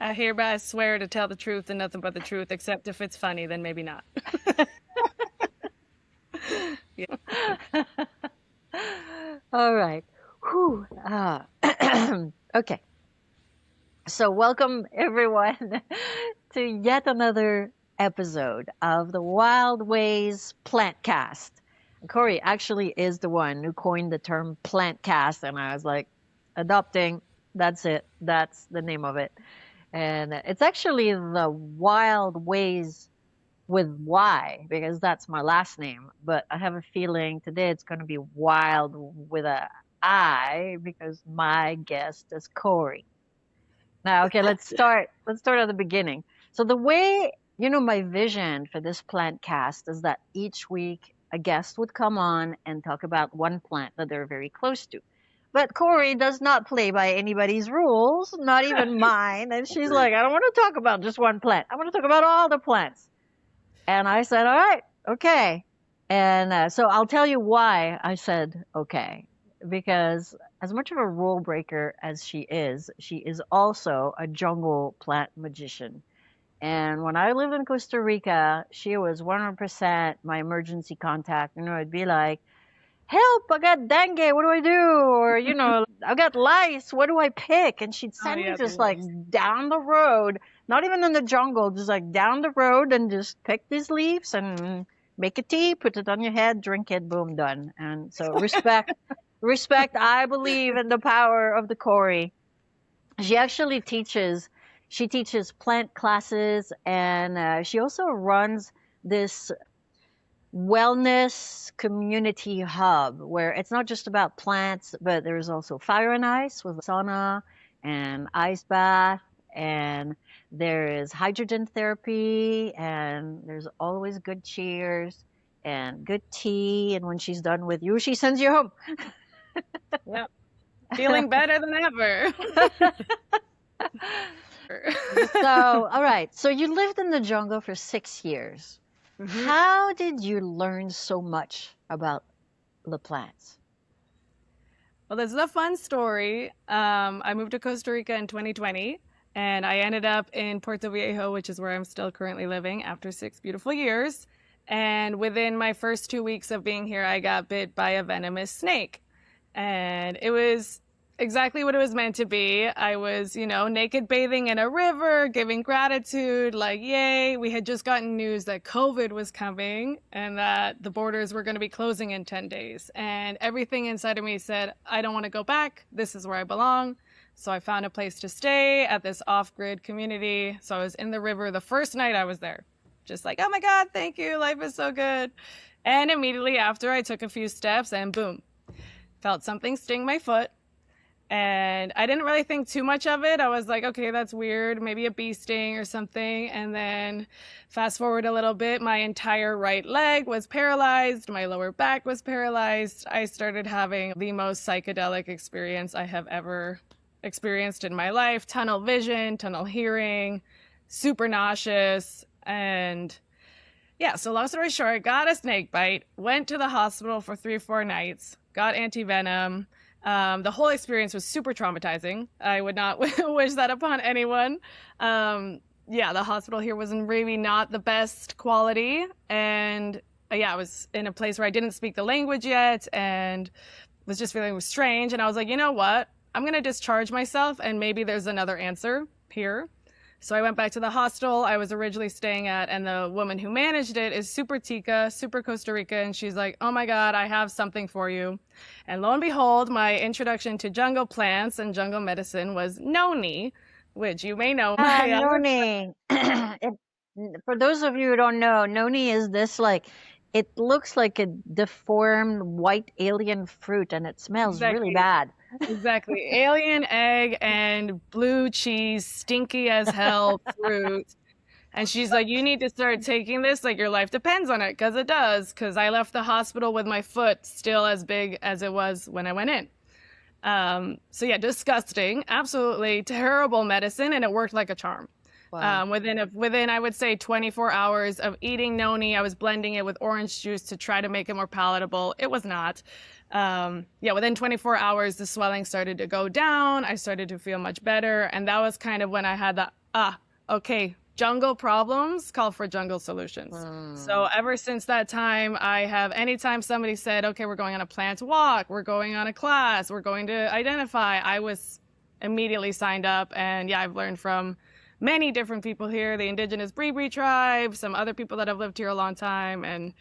I hereby swear to tell the truth and nothing but the truth, except if it's funny, then maybe not. Yeah. All right. Whew. Okay. So, welcome everyone to yet another episode of the Wyld Ways Plantcast. Kori actually is the one who coined the term plantcast, and I was like, adopting, that's it. That's the name of it. And it's actually the Wyld Ways with Y because that's my last name. But I have a feeling today it's going to be wild with a I because my guest is Kori. Now, okay, let's start. Let's start at the beginning. So the way, my vision for this plant cast is that each week a guest would come on and talk about one plant that they're very close to. But Kori does not play by anybody's rules, not even mine. And she's like, I don't want to talk about just one plant. I want to talk about all the plants. And I said, all right, okay. And so I'll tell you why I said okay. Because as much of a rule breaker as she is also a jungle plant magician. And when I lived in Costa Rica, she was 100% my emergency contact. It'd be like, help, I got dengue, what do I do? Or, I got lice, what do I pick? And she'd send me just like down the road, not even in the jungle, just like down the road and just pick these leaves and make a tea, put it on your head, drink it, boom, done. And so respect, I believe in the power of the Kori. She teaches plant classes and she also runs this wellness community hub where it's not just about plants, but there's also fire and ice with sauna and ice bath, and there is hydrogen therapy, and there's always good cheers and good tea. And when she's done with you, she sends you home. Yep. Feeling better than ever. So, all right. So you lived in the jungle for 6 years. Mhm. How did you learn so much about the plants? Well, this is a fun story. I moved to Costa Rica in 2020, and I ended up in Puerto Viejo, which is where I'm still currently living after 6 beautiful years. And within my first 2 weeks of being here, I got bit by a venomous snake. And it was exactly what it was meant to be. I was, naked bathing in a river, giving gratitude, like, yay. We had just gotten news that COVID was coming and that the borders were going to be closing in 10 days. And everything inside of me said, I don't want to go back. This is where I belong. So I found a place to stay at this off-grid community. So I was in the river the first night I was there. Just like, oh my God, thank you. Life is so good. And immediately after, I took a few steps and boom, felt something sting my foot. And I didn't really think too much of it. I was like, okay, that's weird, maybe a bee sting or something. And then fast forward a little bit, my entire right leg was paralyzed. My lower back was paralyzed. I started having the most psychedelic experience I have ever experienced in my life. Tunnel vision, tunnel hearing, super nauseous. And yeah, so long story short, got a snake bite, went to the hospital for 3-4 nights, got anti-venom. The whole experience was super traumatizing. I would not wish that upon anyone. The hospital here was really not the best quality. And I was in a place where I didn't speak the language yet and was just feeling strange. And I was like, you know what? I'm going to discharge myself and maybe there's another answer here. So I went back to the hostel I was originally staying at, and the woman who managed it is super Tica, super Costa Rica, and she's like, oh my God, I have something for you. And lo and behold, my introduction to jungle plants and jungle medicine was Noni, which you may know. Noni. For those of you who don't know, Noni is this it looks like a deformed white alien fruit and it smells really bad. Exactly. Alien egg and blue cheese, stinky as hell fruit. And she's like, you need to start taking this. Like, your life depends on it, because it does. Because I left the hospital with my foot still as big as it was when I went in. Disgusting. Absolutely terrible medicine. And it worked like a charm. Wow. Within, I would say, 24 hours of eating Noni, I was blending it with orange juice to try to make it more palatable. It was not. Within 24 hours, the swelling started to go down. I started to feel much better. And that was kind of when I had the Okay. Jungle problems call for jungle solutions. So Mm. ever since that time, anytime somebody said, okay, we're going on a plant walk, we're going on a class, we're going to identify, I was immediately signed up. And yeah, I've learned from many different people here, the indigenous Bree tribe, some other people that have lived here a long time. And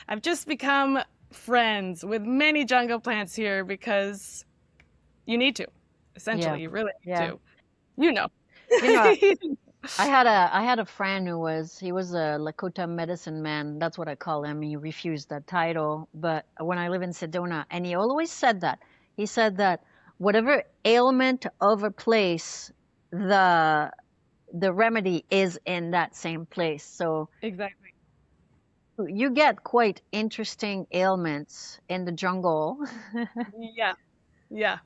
I've just become friends with many jungle plants here because you need to. Yeah. Essentially, you really need Yeah. to. You know. You know, I had a friend he was a Lakota medicine man. That's what I call him. He refused that title. But when I live in Sedona, and he always said that. He said that whatever ailment of a place, the the remedy is in that same place. So Exactly. you get quite interesting ailments in the jungle. Yeah. Yeah.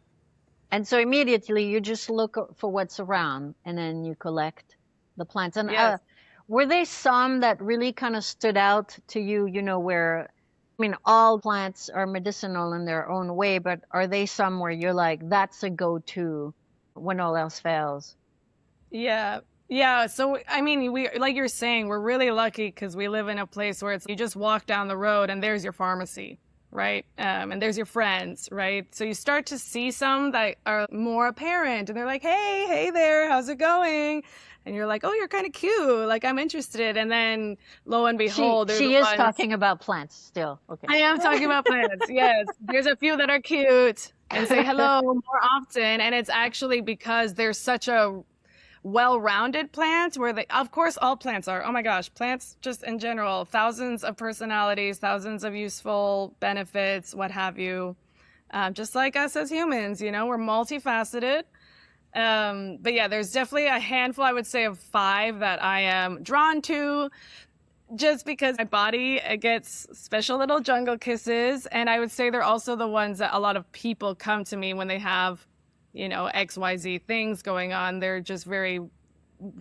And so immediately you just look for what's around and then you collect the plants. And Yes. were there some that really kind of stood out to you, where, I mean, all plants are medicinal in their own way, but are they some where you're like, that's a go-to when all else fails? Yeah. Yeah. So, I mean, like you're saying, we're really lucky because we live in a place where you just walk down the road and there's your pharmacy, right? And there's your friends, right? So you start to see some that are more apparent and they're like, hey there, how's it going? And you're like, oh, you're kind of cute. Like, I'm interested. And then lo and She behold, they're the she is ones. talking about plants still. Okay. I am talking about plants. Yes. There's a few that are cute and say hello more often. And it's actually because there's such a well-rounded plant where of course all plants are, oh my gosh, plants just in general, thousands of personalities, thousands of useful benefits, what have you. Just like us as humans, we're multifaceted. But yeah, there's definitely a handful, I would say, of 5 that I am drawn to just because my body gets special little jungle kisses. And I would say they're also the ones that a lot of people come to me when they have XYZ things going on. They're just very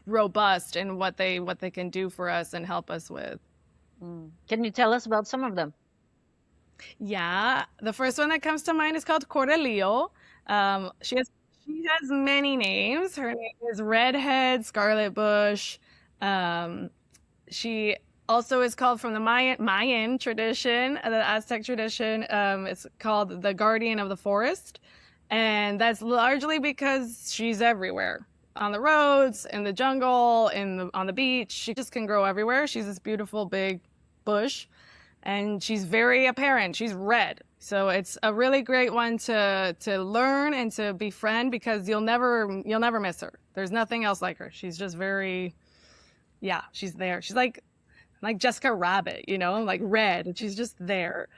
robust in what they can do for us and help us with. Can you tell us about some of them? Yeah, the first one that comes to mind is called Coralillo. She has many names. Her name is Redhead, Scarlet Bush. She also is called from the Mayan tradition, the Aztec tradition. It's called the guardian of the forest. And that's largely because she's everywhere. On the roads, in the jungle, on the beach. She just can grow everywhere. She's this beautiful big bush. And she's very apparent. She's red. So it's a really great one to learn and to befriend because you'll never miss her. There's nothing else like her. She's just very, yeah, she's there. She's like Jessica Rabbit, like red, and she's just there.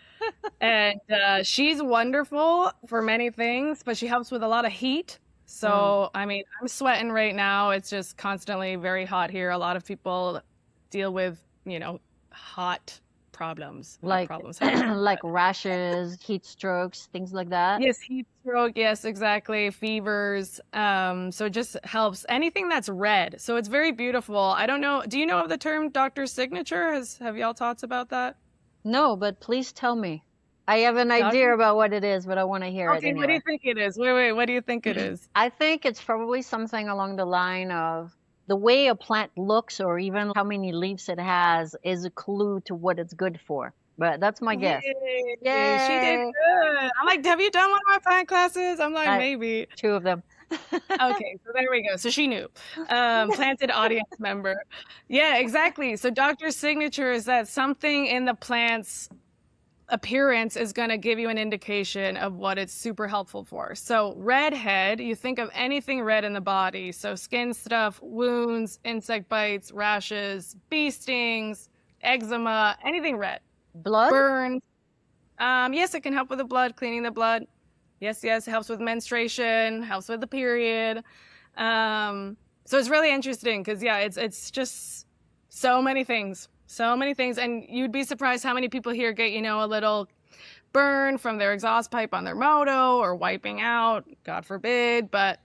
And she's wonderful for many things, but she helps with a lot of heat. So, I mean, I'm sweating right now. It's just constantly very hot here. A lot of people deal with, hot problems. Like Problems. like rashes, heat strokes, things like that. Yes, heat stroke. Yes, exactly. Fevers. So it just helps anything that's red. So it's very beautiful. I don't know. Do you know of the term doctor's signature? Have y'all thoughts about that? No, but please tell me. I have an idea Doctor? about what it is, but I want to hear it Okay, what do anyway. you think it is? Wait, what do you think it is? I think it's probably something along the line of the way a plant looks or even how many leaves it has is a clue to what it's good for. But that's my guess. Yay, she did Yay! good. I'm like, have you done one of my plant classes? I'm like, I, maybe. 2 of them. Okay, so there we go. So she knew. Planted audience member. Yeah, exactly. So doctor's signature is that something in the plant's appearance is going to give you an indication of what it's super helpful for. So redhead, you think of anything red in the body. So skin stuff, wounds, insect bites, rashes, bee stings, eczema, anything red. Blood? Burns. Yes, it can help with the blood, cleaning the blood. Yes, it helps with menstruation, helps with the period. So it's really interesting because yeah, it's just so many things. So many things, and you'd be surprised how many people here get, a little burn from their exhaust pipe on their moto or wiping out, God forbid. But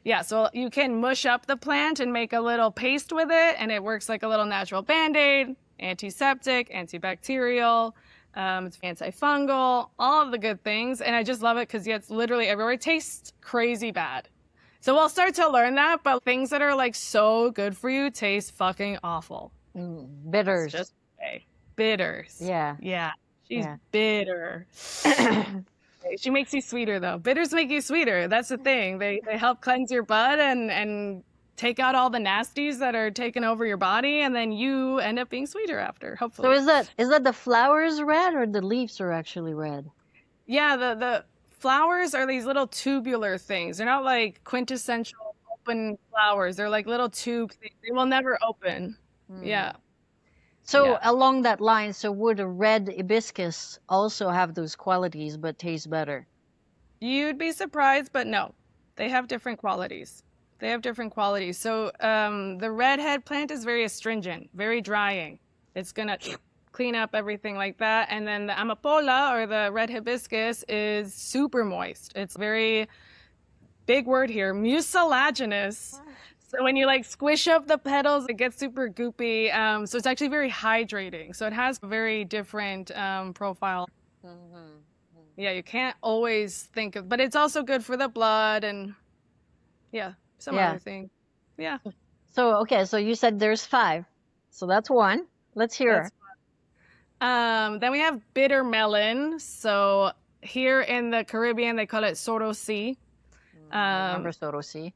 yeah, so you can mush up the plant and make a little paste with it, and it works like a little natural Band-Aid, antiseptic, antibacterial, it's antifungal, all of the good things. And I just love it because yeah, it's literally everywhere. It tastes crazy bad. So we'll start to learn that, but things that are like so good for you taste fucking awful. It's Bitters. just okay. Bitters. Yeah. Yeah. She's Yeah. bitter. She makes you sweeter though. Bitters make you sweeter. That's the thing. They help cleanse your blood and take out all the nasties that are taking over your body, and then you end up being sweeter after, So hopefully. is that the flowers red or the leaves are actually red? Yeah, the flowers are these little tubular things. They're not like quintessential open flowers. They're like little tube things. They will never open. Yeah. So Yeah. along that line, so would a red hibiscus also have those qualities but taste better? You'd be surprised, but no. They have different qualities. They have different qualities. So the redhead plant is very astringent, very drying. It's gonna clean up everything like that. And then the amapola or the red hibiscus is super moist. It's very big word here, mucilaginous. So when you like squish up the petals, it gets super goopy. So it's actually very hydrating. So it has a very different profile. Yeah, you can't always think of, but it's also good for the blood and yeah, some other thing. Yeah. So okay, so you said there's 5. So that's one. Let's hear. Then we have bitter melon. So here in the Caribbean, they call it Sorosi. I remember Sorosi.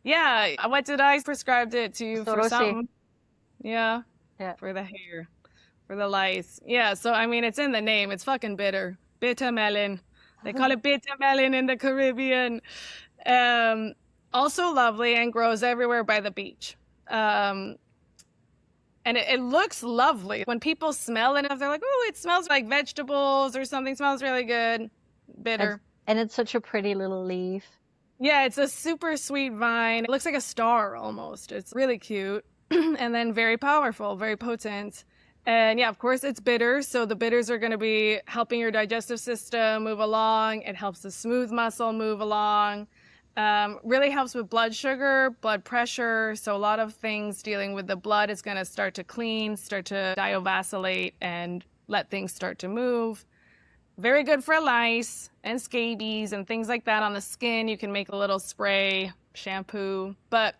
Yeah. What did I prescribed it to you for Sorosi. something? Yeah. Yeah. For the hair, for the lice. Yeah. So, I mean, it's in the name. It's fucking bitter. Bitter melon. They call it bitter melon in the Caribbean. Also lovely and grows everywhere by the beach. And it looks lovely. When people smell it, they're like, oh, it smells like vegetables or something. Smells really good. Bitter. And it's such a pretty little leaf. Yeah, it's a super sweet vine. It looks like a star almost. It's really cute. And then very powerful, very potent. And yeah, of course, it's bitter. So the bitters are going to be helping your digestive system move along. It helps the smooth muscle move along. Really helps with blood sugar, blood pressure. So a lot of things dealing with the blood is going to start to clean, start to diovasculate, and let things start to move. Very good for lice and scabies and things like that on the skin. You can make a little spray, shampoo. But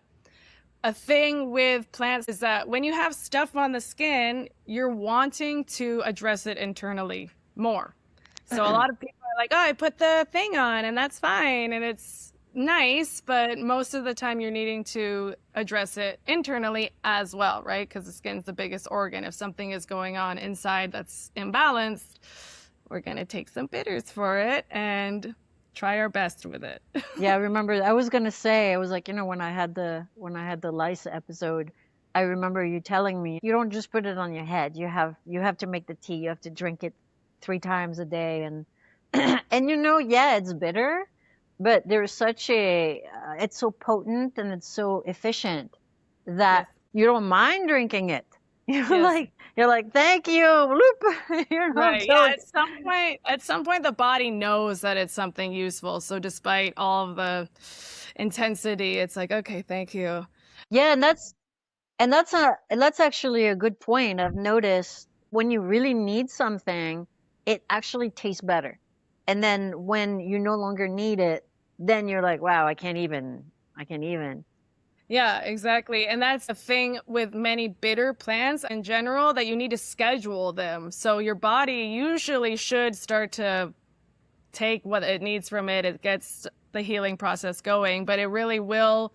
a thing with plants is that when you have stuff on the skin, you're wanting to address it internally more. So a lot of people are like, oh, I put the thing on and that's fine. And it's nice, but most of the time you're needing to address it internally as well, right? Because the skin's the biggest organ. If something is going on inside that's imbalanced, we're going to take some bitters for it and try our best with it. Yeah, I remember. I was gonna say, I was like, when I had the lice episode, I remember you telling me you don't just put it on your head. You have to make the tea. You have to drink it 3 times a day, and and yeah, it's bitter, but there's such it's so potent and it's so efficient that you don't mind drinking it. You're like, thank you. Right. Yeah. At some point, the body knows that it's something useful. So despite all of the intensity, it's like, okay, thank you. Yeah, and that's actually a good point. I've noticed when you really need something, it actually tastes better. And then when you no longer need it, then you're like, wow, I can't even. Yeah, exactly. And that's the thing with many bitter plants in general, that you need to schedule them. So your body usually should start to take what it needs from it. It gets the healing process going, but it really will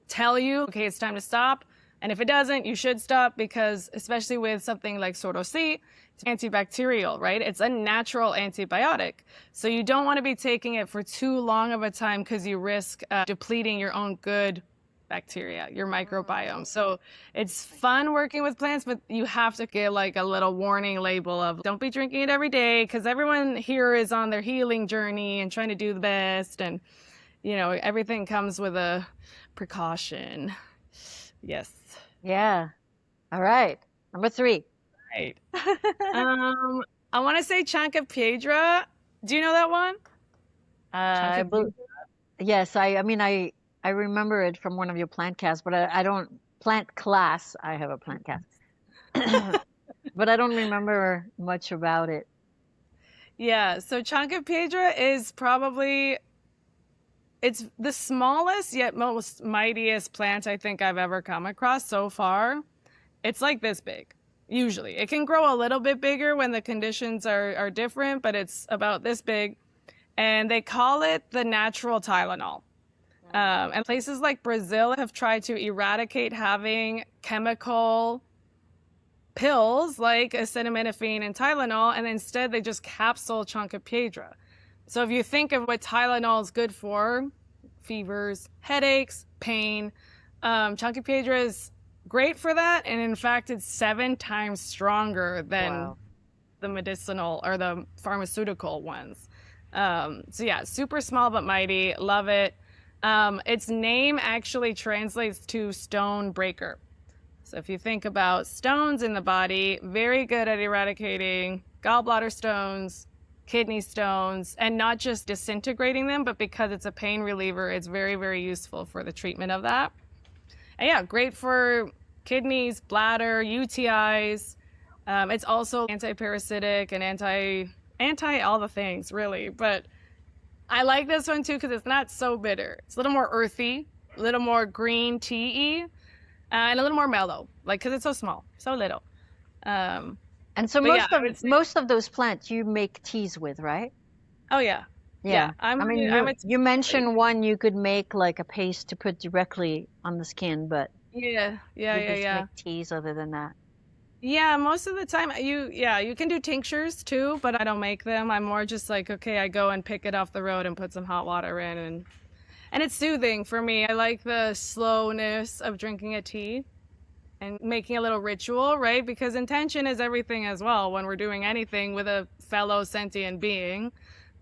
tell you, okay, it's time to stop. And if it doesn't, you should stop, because especially with something like Sorosi, it's antibacterial, right? It's a natural antibiotic. So you don't want to be taking it for too long of a time, because you risk depleting your own good bacteria, your microbiome. So it's fun working with plants, but you have to get like a little warning label of don't be drinking it every day, because everyone here is on their healing journey and trying to do the best. And, everything comes with a precaution. Yes. Yeah. All right. Number 3. Right. I want to say Chanca Piedra. Do you know that one? Yes. I remember it from one of your plant casts, but I don't plant class. I have a plant cast, but I don't remember much about it. Yeah. So Chanca Piedra is It's the smallest yet most mightiest plant I think I've ever come across so far. It's like this big. Usually, it can grow a little bit bigger when the conditions are different, but it's about this big. And they call it the natural Tylenol. And places like Brazil have tried to eradicate having chemical pills like acetaminophen and Tylenol, and instead they just capsule Chanca Piedra. So if you think of what Tylenol is good for, fevers, headaches, pain, Chanca Piedra is great for that. And in fact, it's 7 times stronger than the medicinal or the pharmaceutical ones. So yeah, super small but mighty. Love it. Its name actually translates to stone breaker. So if you think about stones in the body, very good at eradicating gallbladder stones, kidney stones, and not just disintegrating them, but because it's a pain reliever, it's very, very useful for the treatment of that. And yeah, great for kidneys, bladder, UTIs. It's also anti-parasitic and anti all the things, really. But I like this one too because it's not so bitter. It's a little more earthy, a little more green tea-y, and a little more mellow, like because it's so small, so little. And so most of those plants you make teas with, right? Oh yeah. Yeah. I mean, you mentioned one you could make like a paste to put directly on the skin, but yeah. Make teas other than that. Yeah, most of the time you can do tinctures too, but I don't make them. I'm more just like, okay, I go and pick it off the road and put some hot water in, and it's soothing for me. I like the slowness of drinking a tea and making a little ritual, right? Because intention is everything as well. When we're doing anything with a fellow sentient being,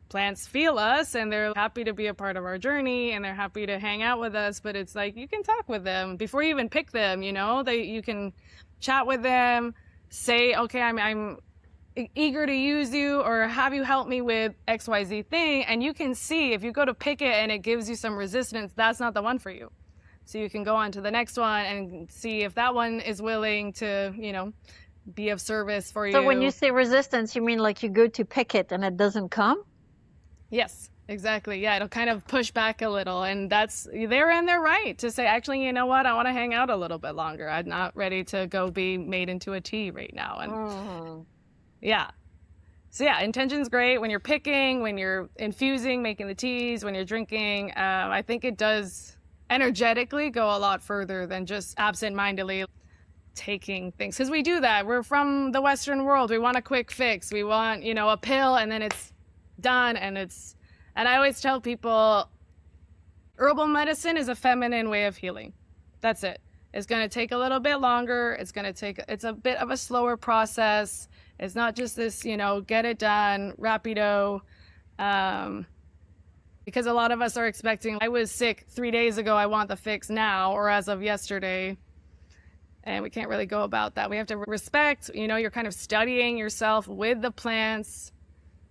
plants feel us and they're happy to be a part of our journey and they're happy to hang out with us. But it's like you can talk with them before you even pick them, you can chat with them, say, okay, I'm eager to use you or have you help me with XYZ thing. And you can see if you go to pick it and it gives you some resistance, that's not the one for you. So you can go on to the next one and see if that one is willing to, be of service for you. So when you say resistance, you mean like you go to pick it and it doesn't come? Yes, exactly. Yeah, it'll kind of push back a little. And they're in their right to say, actually, you know what? I want to hang out a little bit longer. I'm not ready to go be made into a tea right now. And yeah. So yeah, intention's great when you're picking, when you're infusing, making the teas, when you're drinking. I think it does energetically go a lot further than just absent-mindedly taking things. Because we do that. We're from the Western world. We want a quick fix. We want, a pill and then it's done. And I always tell people, herbal medicine is a feminine way of healing. That's it. It's going to take a little bit longer. It's a bit of a slower process. It's not just this, get it done, rapido. Because a lot of us are expecting, I was sick 3 days ago, I want the fix now, or as of yesterday. And we can't really go about that. We have to respect, you're kind of studying yourself with the plants.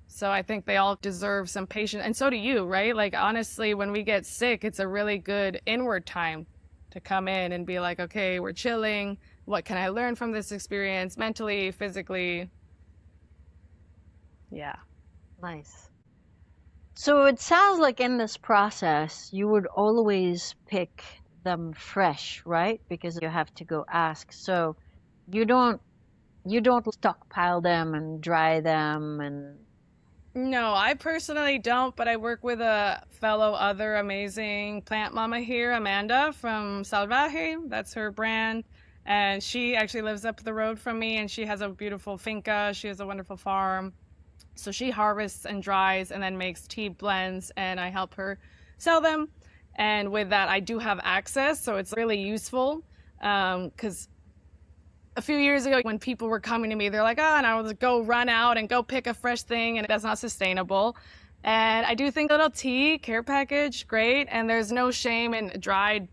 So I think they all deserve some patience. And so do you, right? Like, honestly, when we get sick, it's a really good inward time to come in and be like, okay, we're chilling. What can I learn from this experience mentally, physically? Yeah. Nice. So it sounds like in this process, you would always pick them fresh, right? Because you have to go ask. So you don't stockpile them and dry them and... No, I personally don't, but I work with a fellow other amazing plant mama here, Amanda from Salvaje. That's her brand. And she actually lives up the road from me and she has a beautiful finca. She has a wonderful farm. So she harvests and dries and then makes tea blends and I help her sell them. And with that, I do have access. So it's really useful because a few years ago when people were coming to me, they're like, and I would go run out and go pick a fresh thing and that's not sustainable. And I do think a little tea care package, great. And there's no shame in dried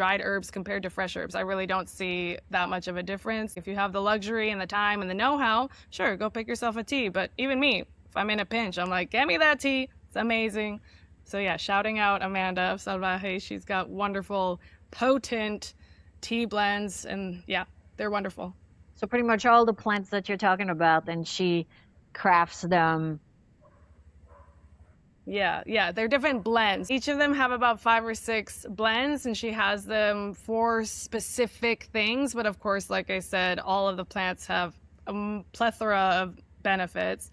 herbs compared to fresh herbs. I really don't see that much of a difference. If you have the luxury and the time and the know-how, sure, go pick yourself a tea. But even me, if I'm in a pinch, I'm like, get me that tea. It's amazing. So yeah, shouting out Amanda of Salvaje. She's got wonderful, potent tea blends and yeah, they're wonderful. So pretty much all the plants that you're talking about, and she crafts them Yeah, they're different blends. Each of them have about 5 or 6 blends, and she has them for specific things. But of course, like I said, all of the plants have a plethora of benefits.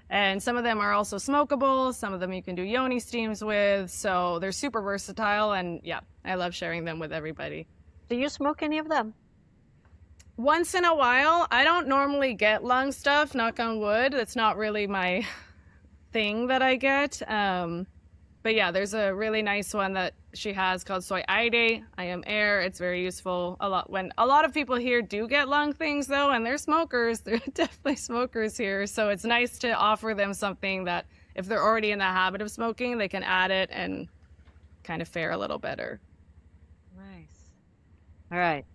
And some of them are also smokable. Some of them you can do yoni steams with. So they're super versatile. And yeah, I love sharing them with everybody. Do you smoke any of them? Once in a while, I don't normally get lung stuff, knock on wood. It's not really my thing that I get. But yeah, there's a really nice one that she has called Soy Aire. I am air. It's very useful. When a lot of people here do get lung things though, and they're smokers. They're definitely smokers here. So it's nice to offer them something that if they're already in the habit of smoking, they can add it and kind of fare a little better. Nice. All right.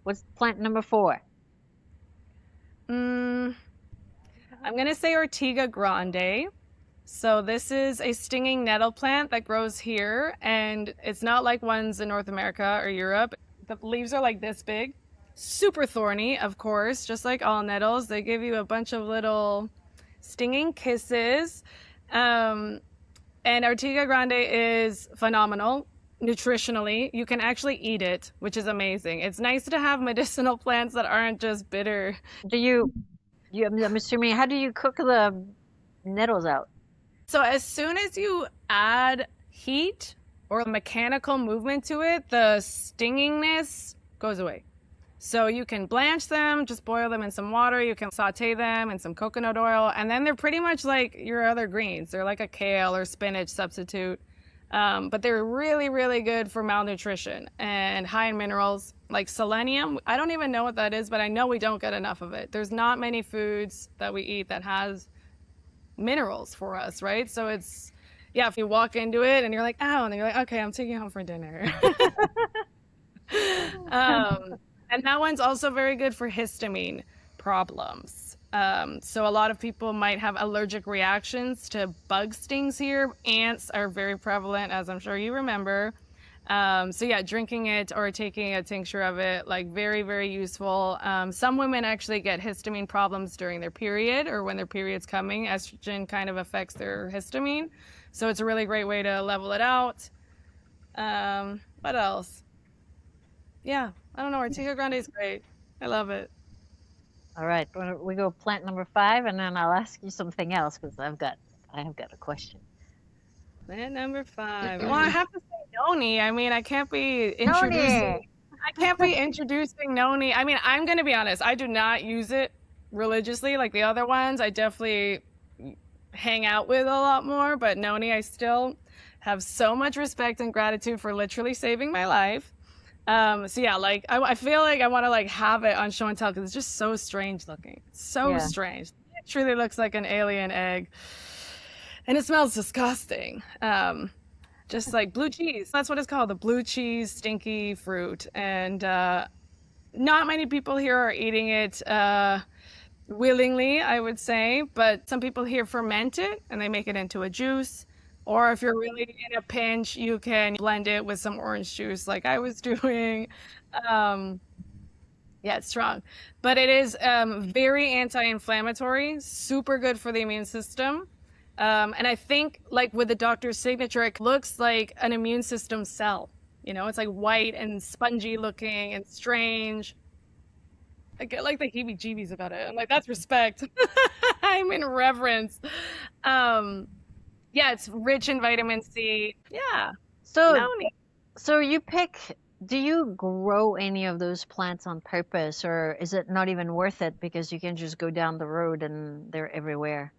What's plant number 4? I'm going to say Ortiga Grande. So this is a stinging nettle plant that grows here, and it's not like ones in North America or Europe. The leaves are like this big, super thorny, of course, just like all nettles. They give you a bunch of little stinging kisses. And Ortiga Grande is phenomenal nutritionally. You can actually eat it, which is amazing. It's nice to have medicinal plants that aren't just bitter. I'm assuming, how do you cook the nettles out? So as soon as you add heat or mechanical movement to it, the stingingness goes away. So you can blanch them, just boil them in some water. You can saute them in some coconut oil, and then they're pretty much like your other greens. They're like a kale or spinach substitute. But they're really, really good for malnutrition and high in minerals like selenium. I don't even know what that is, but I know we don't get enough of it. There's not many foods that we eat that has minerals for us, right? So it's, yeah, if you walk into it and you're like, oh, and then you're like, okay, I'm taking it home for dinner. And that one's also very good for histamine problems. So a lot of people might have allergic reactions to bug stings here. Ants are very prevalent, as I'm sure you remember. So yeah, drinking it or taking a tincture of it, like very, very useful. Some women actually get histamine problems during their period or when their period's coming. Estrogen kind of affects their histamine. So it's a really great way to level it out. What else? Yeah, I don't know. Ortiga Grande is great. I love it. All right, we go plant number 5, and then I'll ask you something else because I have got a question. Plant number 5. Well, I have to say Noni. I mean, I can't be Noni. introducing Noni. I mean, I'm going to be honest. I do not use it religiously like the other ones. I definitely hang out with a lot more, but Noni, I still have so much respect and gratitude for literally saving my life. So yeah, like I feel like I want to like have it on show and tell because it's just so strange looking. So strange. It truly looks like an alien egg. And it smells disgusting. Just like blue cheese. That's what it's called, the blue cheese stinky fruit. And not many people here are eating it willingly, I would say. But some people here ferment it and they make it into a juice. Or if you're really in a pinch, you can blend it with some orange juice like I was doing. Yeah, it's strong. But it is very anti-inflammatory, super good for the immune system. And I think like with the doctor's signature, it looks like an immune system cell. You know, it's like white and spongy looking and strange. I get like the heebie-jeebies about it. I'm like, that's respect. I'm in reverence. Yeah, it's rich in vitamin C. Yeah. So do you grow any of those plants on purpose, or is it not even worth it because you can just go down the road and they're everywhere?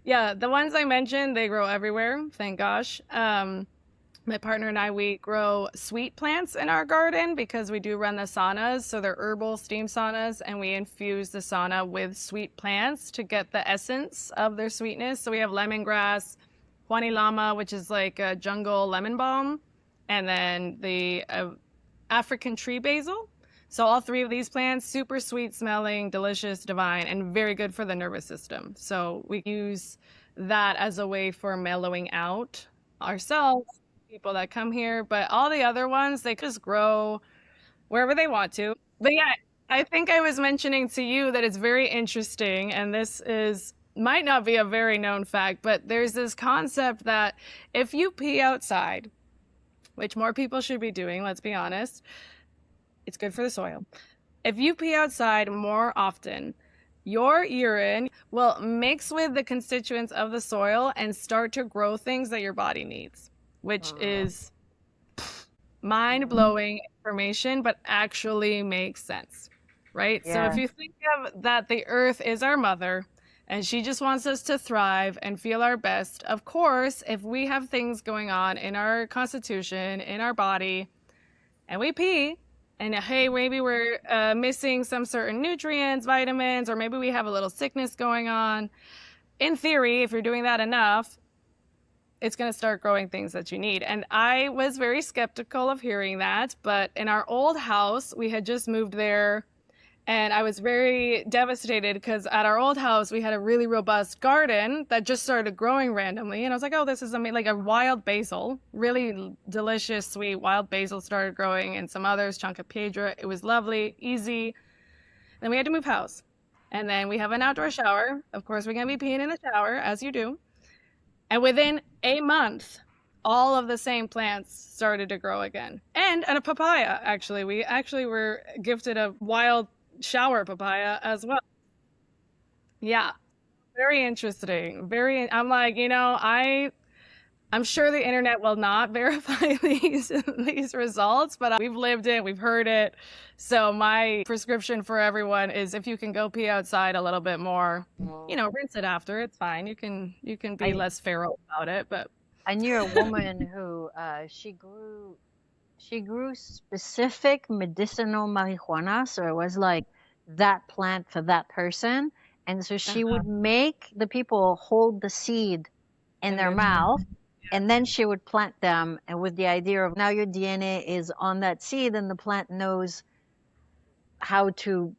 Yeah, the ones I mentioned, they grow everywhere, thank gosh. My partner and I, we grow sweet plants in our garden because we do run the saunas. So they're herbal steam saunas, and we infuse the sauna with sweet plants to get the essence of their sweetness. So we have lemongrass, Juani Lama, which is like a jungle lemon balm, and then the African tree basil. So all 3 of these plants, super sweet smelling, delicious, divine, and very good for the nervous system. So we use that as a way for mellowing out ourselves, people that come here. But all the other ones, they just grow wherever they want to. But yeah, I think I was mentioning to you that it's very interesting, and this is might not be a very known fact, but there's this concept that if you pee outside, which more people should be doing, let's be honest, it's good for the soil. If you pee outside more often, your urine will mix with the constituents of the soil and start to grow things that your body needs, which is mind-blowing information, but actually makes sense, right? So if Yeah. you think of that the earth is our mother and she just wants us to thrive and feel our best, of course, if we have things going on in our constitution, in our body, and we pee, and hey, maybe we're missing some certain nutrients, vitamins, or maybe we have a little sickness going on. In theory, if you're doing that enough, it's going to start growing things that you need. And I was very skeptical of hearing that, but in our old house, we had just moved there, and I was very devastated because at our old house, we had a really robust garden that just started growing randomly. And I was like, oh, this is amazing. Like a wild basil, really delicious, sweet wild basil started growing, and some others, Chanca Piedra. It was lovely, easy. Then we had to move house. And then we have an outdoor shower. Of course, we're going to be peeing in the shower, as you do. And within a month, all of the same plants started to grow again. And a papaya, actually. We actually were gifted a wild shower papaya as well. Yeah, very interesting. I'm like, I'm sure the internet will not verify these results, but we've lived it, we've heard it. So my prescription for everyone is if you can go pee outside a little bit more, rinse it after. It's fine. You can be I less feral about it, but I knew a woman who she grew specific medicinal marijuana, so it was like that plant for that person. And so she would make the people hold the seed in in their their tongue. mouth, and then she would plant them, and with the idea of now your DNA is on that seed, and the plant knows how to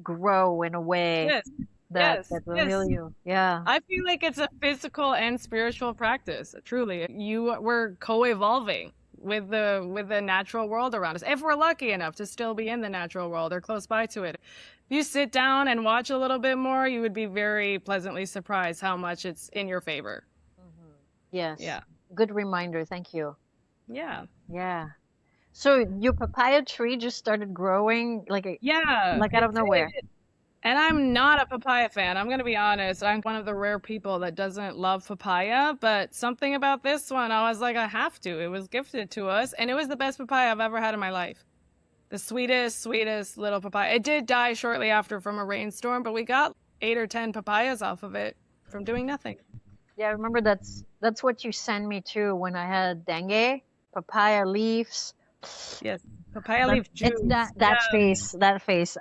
grow in a way Yes, that yes, that will yes. heal you. Yeah. I feel like it's a physical and spiritual practice. Truly, we're co-evolving with the natural world around us. If we're lucky enough to still be in the natural world or close by to it. If you sit down and watch a little bit more, you would be very pleasantly surprised how much it's in your favor. Yes. Yeah. Good reminder. Thank you. Yeah. Yeah. So your papaya tree just started growing Yeah, like out it of nowhere. did. And I'm not a papaya fan. I'm going to be honest. I'm one of the rare people that doesn't love papaya, but something about this one, I was like, I have to. It was gifted to us, and it was the best papaya I've ever had in my life. The sweetest, sweetest little papaya. It did die shortly after from a rainstorm, but we got 8 or 10 papayas off of it from doing nothing. Yeah, I remember that's what you sent me to when I had dengue. Papaya leaves. Yes, papaya leaf juice. It's that face. That face.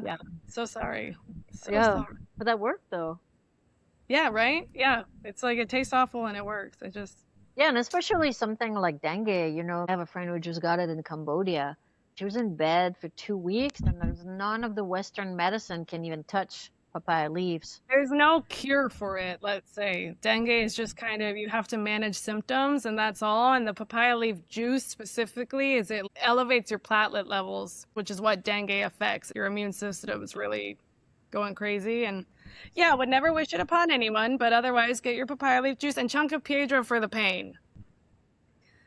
Yeah. So sorry. So Yeah, sorry. but that worked though. Yeah, right? Yeah. It's like it tastes awful and it works. Yeah, and especially something like dengue. I have a friend who just got it in Cambodia. She was in bed for 2 weeks, and there's none of the Western medicine can even touch papaya leaves. There's no cure for it, let's say. Dengue is just kind of, you have to manage symptoms and that's all. And the papaya leaf juice specifically it elevates your platelet levels, which is what dengue affects. Your immune system is really going crazy. And yeah, would never wish it upon anyone, but otherwise get your papaya leaf juice and Chanca Piedra for the pain.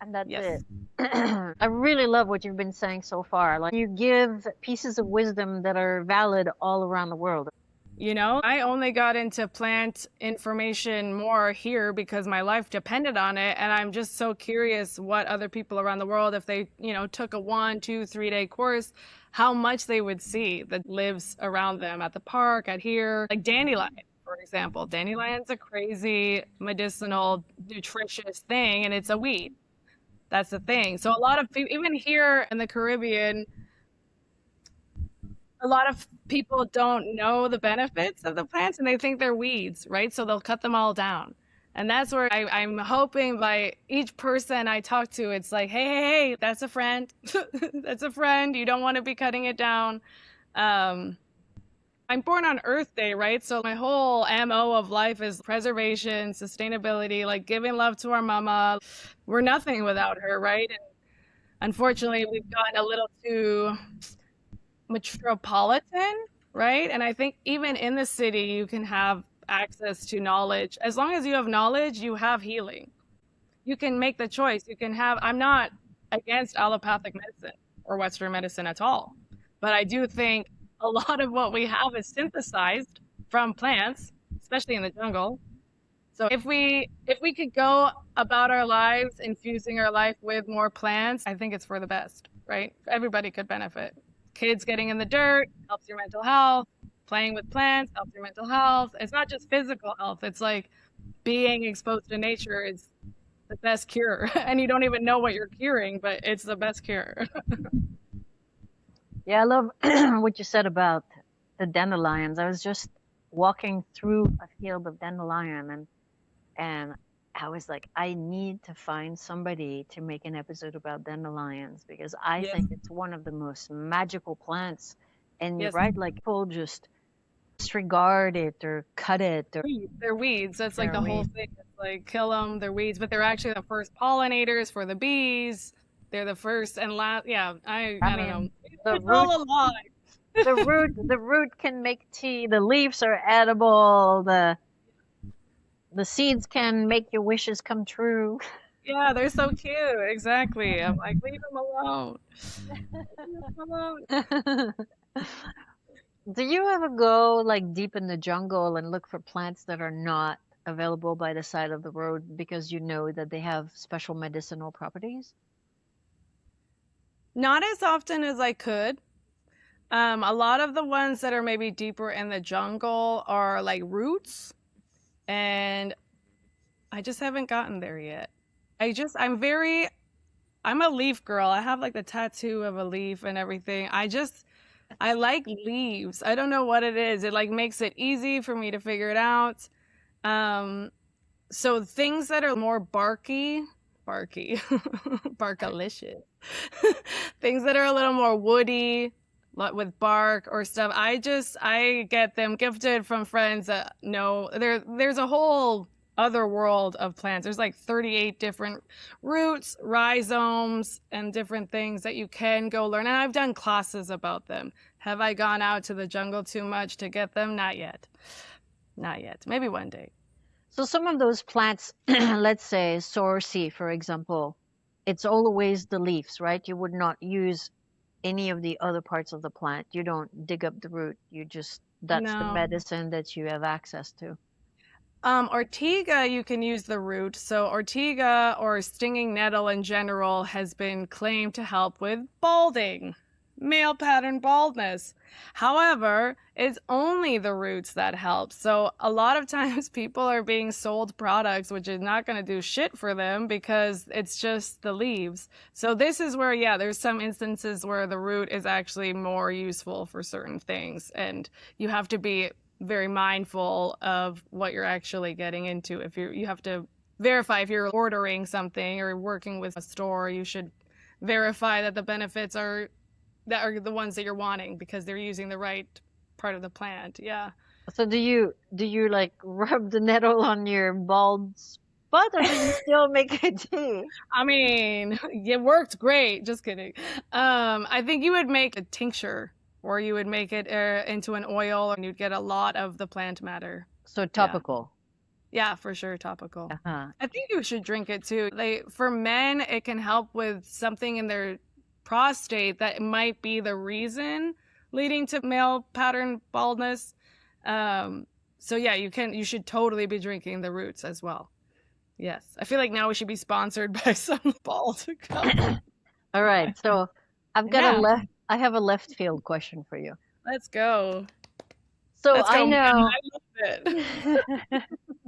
And that's Yes. it. I really love what you've been saying so far. Like you give pieces of wisdom that are valid all around the world. I only got into plant information more here because my life depended on it. And I'm just so curious what other people around the world, if they, took a 1, 2, 3 day course, how much they would see that lives around them at the park, at here. Like dandelion, for example. Dandelion's a crazy medicinal, nutritious thing, and it's a weed. That's the thing. So a lot of people, even here in the Caribbean, a lot of people don't know the benefits of the plants and they think they're weeds, right? So they'll cut them all down. And that's where I'm hoping by each person I talk to, it's like, hey, that's a friend. That's a friend. You don't want to be cutting it down. I'm born on Earth Day, right? So my whole MO of life is preservation, sustainability, like giving love to our mama. We're nothing without her, right? And unfortunately, we've gotten a little too metropolitan right? And I think even in the city, you can have access to knowledge. As long as you have knowledge, you have healing. You can make the choice. You can have, I'm not against allopathic medicine or Western medicine at all, but I do think a lot of what we have is synthesized from plants, especially in the jungle. So if we could go about our lives infusing our life with more plants, I think it's for the best, right? Everybody could benefit. Kids getting in the dirt helps your mental health. Playing with plants helps your mental health. It's not just physical health. It's like being exposed to nature is the best cure. And you don't even know what you're curing, but it's the best cure. Yeah, I love what you said about the dandelions. I was just walking through a field of dandelion, and I was like, I need to find somebody to make an episode about dandelions because I Yes, think it's one of the most magical plants. And you're yes. right, like people just disregard it or cut it or Weeds. They're weeds. That's like throw the whole away. thing. It's like kill them. They're weeds, but they're actually the first pollinators for the bees. They're the first and last. Yeah, I I don't know. mean, the It's root, all a lie. the root can make tea. The leaves are edible. The seeds can make your wishes come true. Yeah, they're so cute. Exactly. I'm like, leave them alone. Leave them alone. Do you ever go like deep in the jungle and look for plants that are not available by the side of the road because you know that they have special medicinal properties? Not as often as I could. A lot of the ones that are maybe deeper in the jungle are like roots, and I just haven't gotten there yet. I'm a leaf girl. I have like the tattoo of a leaf and everything. I like leaves. I don't know what it is. It like makes it easy for me to figure it out. Um, so things that are more barky, barkalicious, things that are a little more woody, with bark or stuff. I get them gifted from friends that know there's a whole other world of plants. There's like 38 different roots, rhizomes, and different things that you can go learn. And I've done classes about them. Have I gone out to the jungle too much to get them? Not yet. Not yet. Maybe one day. So some of those plants, let's say Sorosi, for example, it's always the leaves, right? You would not use any of the other parts of the plant. You don't dig up the root. That's the No. medicine that you have access to. Ortiga, you can use the root. So Ortiga or stinging nettle in general has been claimed to help with balding, male pattern baldness. However, it's only the roots that help. So a lot of times people are being sold products which is not going to do shit for them because it's just the leaves. So this is where, yeah, there's some instances where the root is actually more useful for certain things. And you have to be very mindful of what you're actually getting into. If you have to verify if you're ordering something or working with a store, you should verify that the benefits are the ones that you're wanting because they're using the right part of the plant. Yeah. So do you like rub the nettle on your bald spot or do you still make a tea? I mean, it worked great. Just kidding. I think you would make a tincture or you would make it into an oil and you'd get a lot of the plant matter. So Yeah. topical. Yeah, for sure, topical. Uh-huh. I think you should drink it too. For men, it can help with something in their prostate that might be the reason leading to male pattern baldness. So yeah, you should totally be drinking the roots as well. Yes. I feel like now we should be sponsored by some bald couple. All right. So Yeah, I have a left field question for you. let's go. So Let's I go, Maya. know I love it.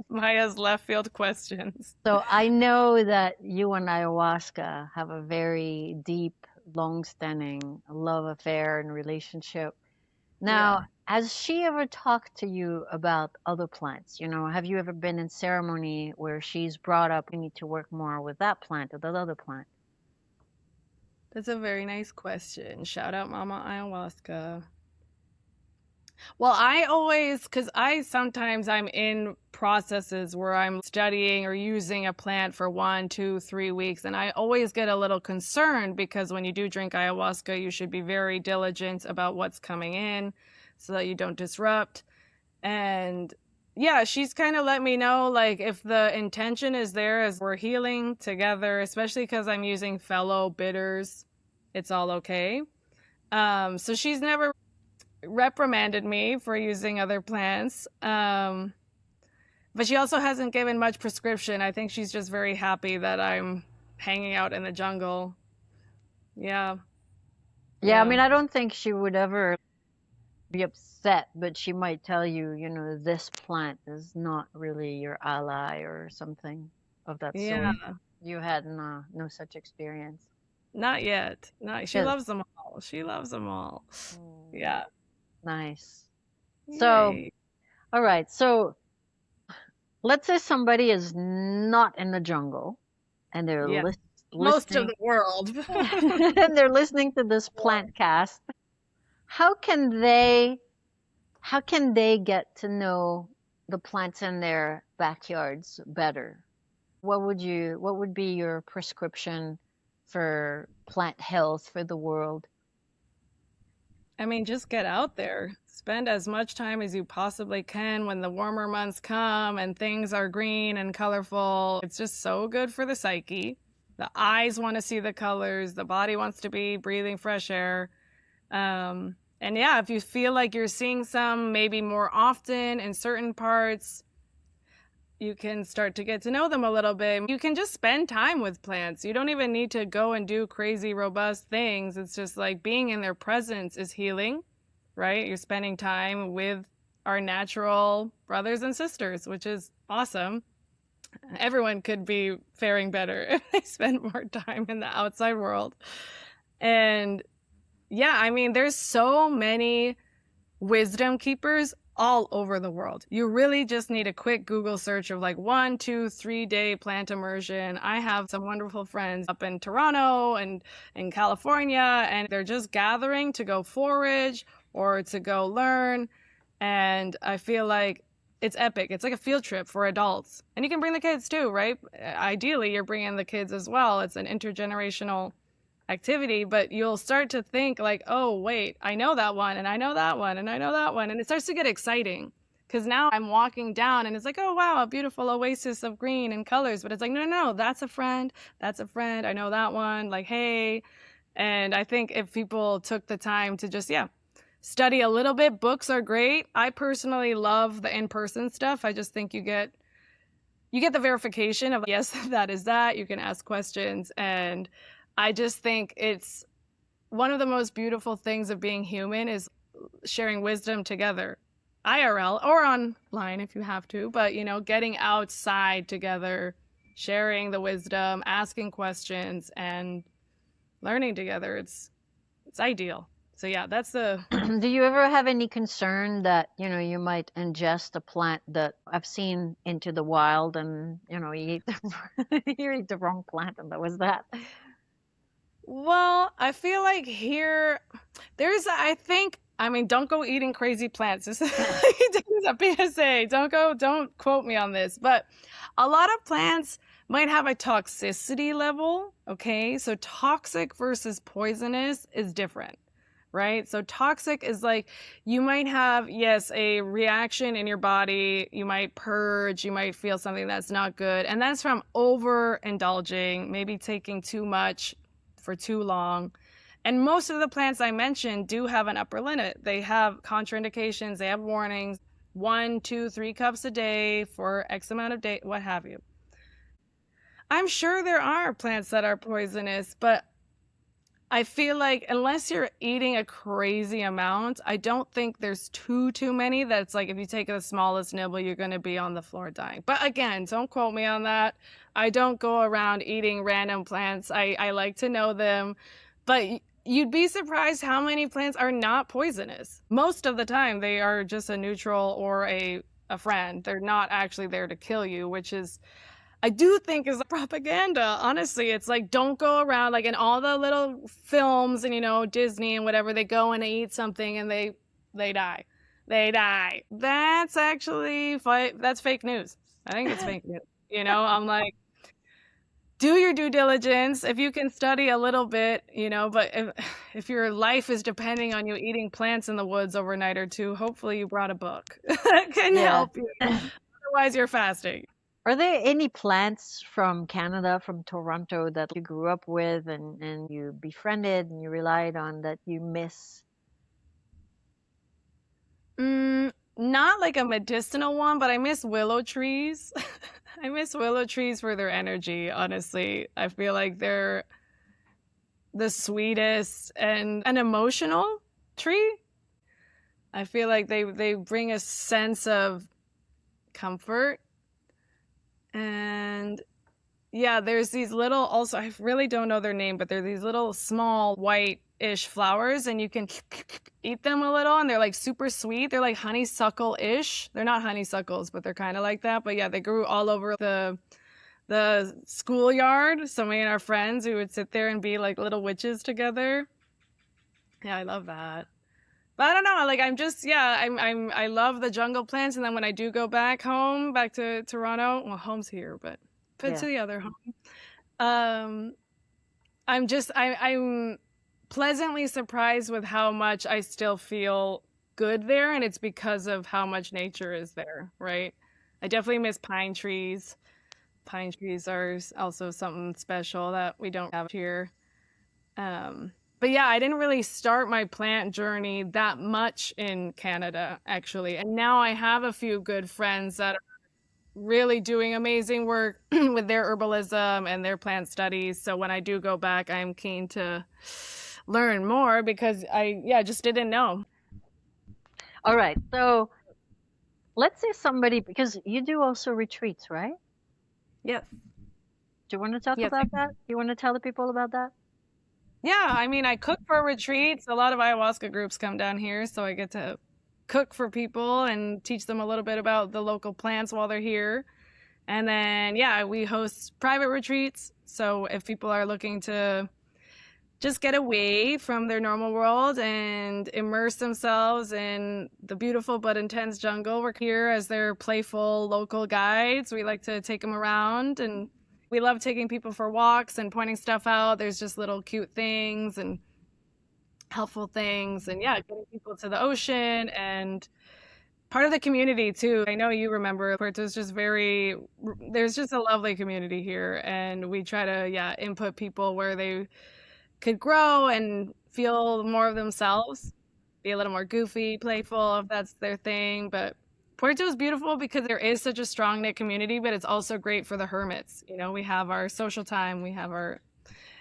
Maya's left field questions. so I know that you and ayahuasca have a very deep, long-standing love affair and relationship. Yeah. Now, has she ever talked to you about other plants? Have you ever been in ceremony where she's brought up you need to work more with that plant or that other plant? That's a very nice question. Shout out Mama Ayahuasca. Well, because I'm in processes where I'm studying or using a plant for 1, 2, 3 weeks, and I always get a little concerned because when you do drink ayahuasca, you should be very diligent about what's coming in. so that you don't disrupt. And yeah, she's kind of let me know, like, if the intention is there as we're healing together, especially because I'm using fellow bitters, it's all okay. So she's never reprimanded me for using other plants. But she also hasn't given much prescription. I think she's just very happy that I'm hanging out in the jungle. Yeah. Yeah, I mean, Yeah. I don't think she would ever be upset, but she might tell you, this plant is not really your ally or something of that Yeah. sort. You had no such experience. Not yet. Not. She Good. loves them all. She loves them all. Mm, Yeah. nice. So, Yay. all right. So let's say somebody is not in the jungle and they're Yeah. Most of listening the world. and they're listening to this plant cast. How can they how can they get to know the plants in their backyards better? What would be your prescription for plant health for the world? I mean, just get out there. Spend as much time as you possibly can when the warmer months come and things are green and colorful. It's just so good for the psyche. The eyes want to see the colors, the body wants to be breathing fresh air. And yeah, if you feel like you're seeing some maybe more often in certain parts, you can start to get to know them a little bit. You can just spend time with plants. You don't even need to go and do crazy, robust things. It's just like being in their presence is healing, right? You're spending time with our natural brothers and sisters, which is awesome. Everyone could be faring better if they spend more time in the outside world. And yeah, I mean, there's so many wisdom keepers all over the world. You really just need a quick Google search of like 1, 2, 3 day plant immersion. I have some wonderful friends up in Toronto and in California, and they're just gathering to go forage or to go learn. And I feel like it's epic. It's like a field trip for adults. And you can bring the kids too, right? Ideally, you're bringing the kids as well. It's an intergenerational activity, but you'll start to think like, oh, wait, I know that one, and I know that one, and I know that one. And it starts to get exciting because now I'm walking down and it's like, oh, wow, a beautiful oasis of green and colors. But it's like, no, no, no, that's a friend. That's a friend. I know that one. Like, hey. And I think if people took the time to just, yeah, study a little bit, books are great. I personally love the in-person stuff. I just think you get the verification of yes, that is that. You can ask questions, and I just think it's one of the most beautiful things of being human is sharing wisdom together, IRL or online if you have to, but getting outside together, sharing the wisdom, asking questions, and learning together. It's ideal. So yeah, that's the Do you ever have any concern that, you might ingest a plant that I've seen into the wild and, you eat you eat the wrong plant and that was that? well, I feel like here I think, I mean, don't go eating crazy plants. This is a PSA. Don't quote me on this, but a lot of plants might have a toxicity level. Okay. So toxic versus poisonous is different, right? So toxic is like you might have, yes, a reaction in your body. You might purge, you might feel something that's not good. And that's from overindulging, maybe taking too much for too long. And most of the plants I mentioned do have an upper limit. They have contraindications, they have warnings, 1, 2, 3 cups a day for X amount of day, what have you. I'm sure there are plants that are poisonous, but I feel like unless you're eating a crazy amount, I don't think there's too many that's like if you take the smallest nibble, you're going to be on the floor dying. But again, don't quote me on that. I don't go around eating random plants. I like to know them. But you'd be surprised how many plants are not poisonous. Most of the time, they are just a neutral or a friend. They're not actually there to kill you, which is I do think is propaganda. Honestly, it's like don't go around like in all the little films and Disney and whatever, they go and they eat something and they die. They die. That's actually that's fake news. I think it's fake news. I'm like do your due diligence if you can study a little bit, but if your life is depending on you eating plants in the woods overnight or two, hopefully you brought a book that can Yeah. help you. Otherwise, you're fasting. Are there any plants from Canada, from Toronto, that you grew up with and you befriended and you relied on that you miss? Not like a medicinal one, but I miss willow trees. I miss willow trees for their energy, honestly. I feel like they're the sweetest and an emotional tree. I feel like they bring a sense of comfort. And yeah, there's these little, also, I really don't know their name, but they're these little small white-ish flowers, and you can eat them a little, and they're like super sweet. They're like honeysuckle-ish. They're not honeysuckles, but they're kind of like that. But yeah, they grew all over the schoolyard. So me and our friends, we would sit there and be like little witches together. Yeah, I love that. But I don't know, like I'm just yeah, I love the jungle plants, and then when I do go back home, back to Toronto, well, home's here, but Yeah. to the other home. Um, I'm pleasantly surprised with how much I still feel good there, and it's because of how much nature is there, right? I definitely miss pine trees. Pine trees are also something special that we don't have here. But yeah, I didn't really start my plant journey that much in Canada, actually. And now I have a few good friends that are really doing amazing work with their herbalism and their plant studies. So when I do go back, I'm keen to learn more because I just didn't know. All right. So let's say somebody, because you do also retreats, right? Yes. Do you want to talk Yes. about that? You want to tell the people about that? Yeah, I mean, I cook for retreats. A lot of ayahuasca groups come down here, so I get to cook for people and teach them a little bit about the local plants while they're here. And then, yeah, we host private retreats. So if people are looking to just get away from their normal world and immerse themselves in the beautiful but intense jungle, we're here as their playful local guides. We like to take them around, and we love taking people for walks and pointing stuff out. There's just little cute things and helpful things, and yeah, getting people to the ocean and part of the community too. I know you remember Puerto's just there's just a lovely community here, and we try to, yeah, input people where they could grow and feel more of themselves, be a little more goofy, playful if that's their thing. But Puerto is beautiful because there is such a strong knit community, but it's also great for the hermits. You know, we have our social time, we have our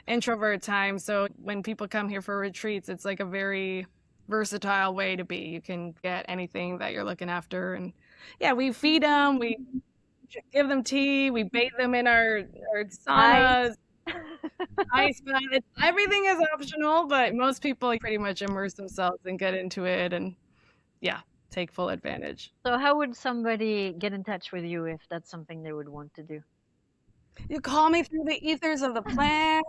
introvert time. So when people come here for retreats, it's like a very versatile way to be. You can get anything that you're looking after. And yeah, we feed them, we give them tea, we bathe them in our Hi. saunas, ice baths. Everything is optional, but most people pretty much immerse themselves and get into it and yeah, take full advantage. So how would somebody get in touch with you if that's something they would want to do? You call me through the ethers of the plant.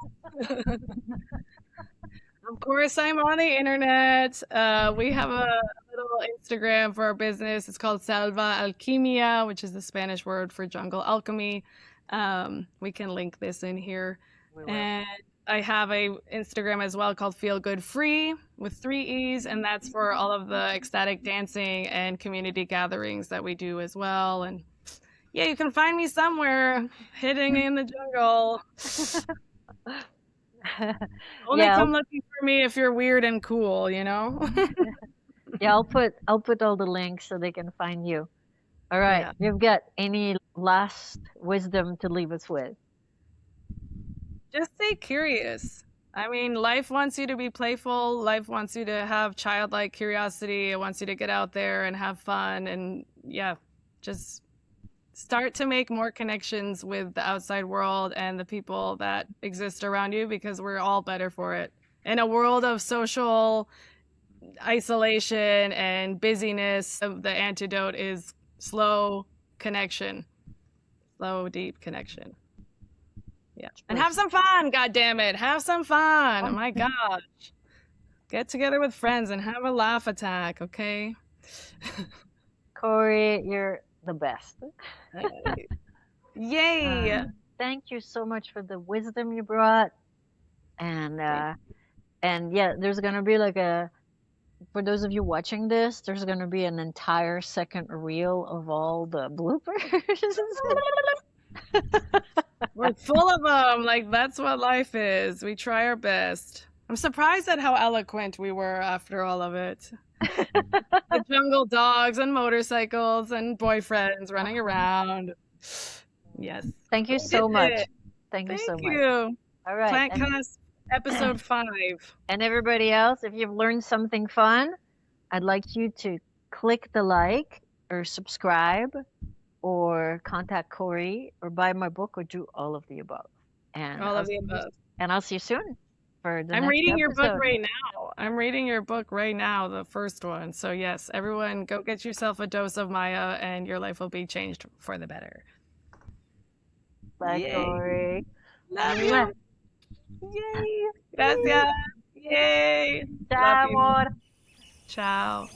Of course, I'm on the internet. We have a little Instagram for our business. It's called Selva Alquimia, which is the Spanish word for jungle alchemy. We can link this in here. We will. And I have a Instagram as well called Feel Good Free with 3 E's, and that's for all of the ecstatic dancing and community gatherings that we do as well. And yeah, you can find me somewhere hidden in the jungle. Only Yeah, come looking for me if you're weird and cool, you know? yeah, I'll put all the links so they can find you. All right. Yeah. You've got any last wisdom to leave us with? Just stay curious. I mean, life wants you to be playful. Life wants you to have childlike curiosity. It wants you to get out there and have fun. And yeah, just start to make more connections with the outside world and the people that exist around you because we're all better for it. In a world of social isolation and busyness, the antidote is slow connection, slow, deep connection. Yeah. And have some fun, God damn it. Have some fun. Oh my gosh. Get together with friends and have a laugh attack, okay? Kori, you're the best. Yay. Thank you so much for the wisdom you brought. And And yeah, there's gonna be like for those of you watching this, there's gonna be an entire second reel of all the bloopers. We're full of them. Like, that's what life is. We try our best. I'm surprised at how eloquent we were after all of it. The jungle dogs and motorcycles and boyfriends running around. Yes. Thank you We did so much. it. Thank you Thank so much. you. All right. Plantcast episode 5. And everybody else, if you've learned something fun, I'd like you to click the like or subscribe or contact Kori or buy my book or do all of the above. And All of the above. I'll see you soon for the I'm next reading your book episode. right now. I'm reading your book right now, the first one. So yes, everyone go get yourself a dose of Maya and your life will be changed for the better. Bye, Yay. Kori. Love you. Yay. Gracias. Yay. Ciao, Love you. amor. Ciao.